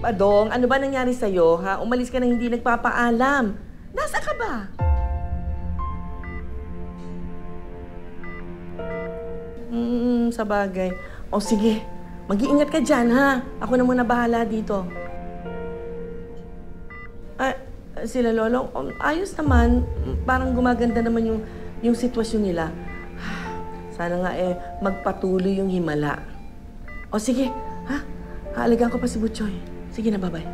Adong, ano ba nangyari sa'yo, ha? Umalis ka na hindi nagpapaalam. Nasa ka ba? Sa bagay. O sige, mag-iingat ka dyan, ha? Ako na muna bahala dito. Sila Lolo, ayos naman. Parang gumaganda naman yung sitwasyon nila. Sana nga magpatuloy yung himala. O sige, ha? Haalagaan ko pa si Butchoy. Sige na, bye-bye.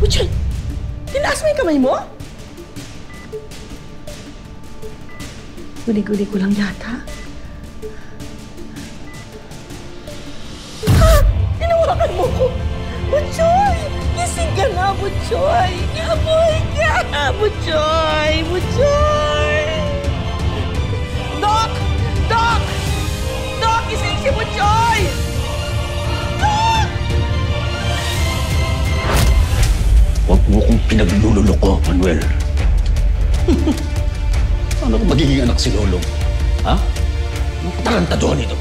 Butchoy! Tinaas mo yung kamay mo? Guli-guli ko lang yata. Ha? Tinawakan mo ko! Butchoy! Gising ka na, Butchoy! Amoy ka! Butchoy! Butchoy! Doc! Doc! Doc! Gising si Butchoy! Doc! Huwag mo kong pinaglululoko, Manuel. Paano kung magiging anak si Lolong? Ha? Anong katarantaduhan ito?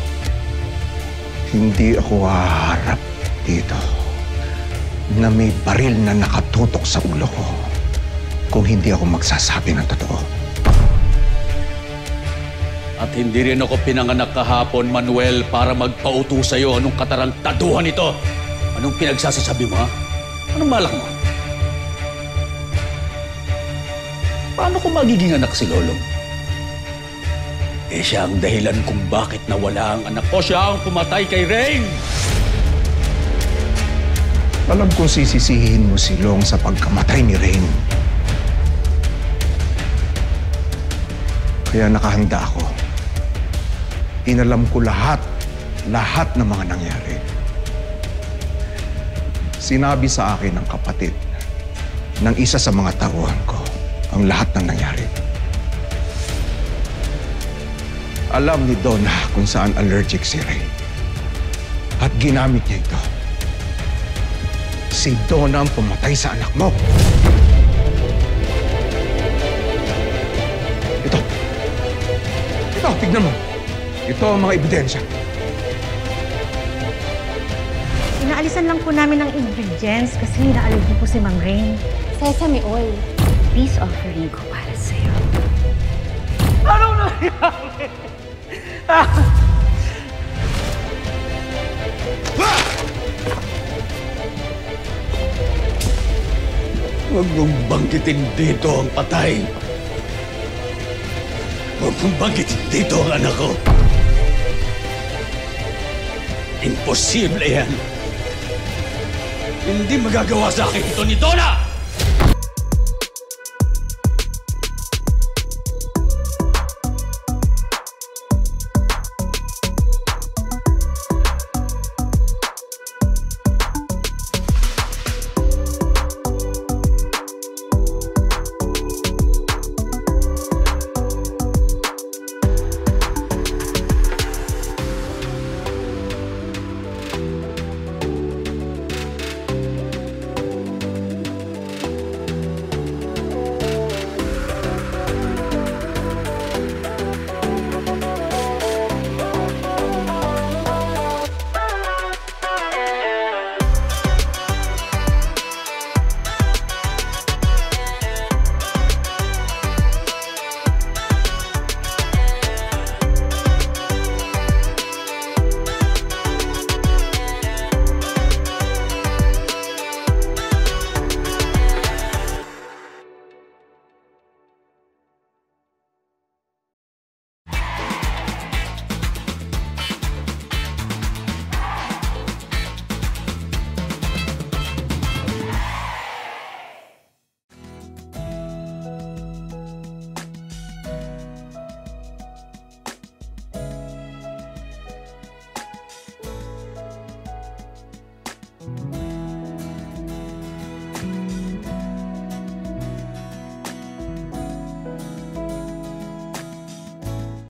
Hindi ako haharap dito na may baril na nakatutok sa ulo ko kung hindi ako magsasabi ng totoo. At hindi rin ako pinanganak kahapon, Manuel, para magpauto sa'yo. Anong katarantaduhan ito? Anong pinagsasasabi mo, ha? Anong malak mo? Paano kung magiging anak si Lolong? Siya ang dahilan kung bakit nawala ang anak ko. Siya ang pumatay kay Rain! Alam kong sisisihin mo si Long sa pagkamatay ni Rain. Kaya nakahanda ako. Inalam ko lahat ng mga nangyari. Sinabi sa akin ng kapatid ng isa sa mga tauhan ko ang lahat ng nangyari. Alam ni Donna kung saan allergic si Rain. At ginamit niya ito. Si Donna ang pumatay sa anak mo. Ito. Ito, tignan mo. Ito ang mga ebidensya. Inaalisan lang po namin ng ingredients kasi na-allergy po si Ma'am Rain. Sesame oil. Peace offering ko para sa'yo. Anong nangyari? Huwag mong banggitin dito ang patay. Huwag mong banggitin dito ang anak ko. Imposible yan. Hindi magagawa sa akin ito ni Donna!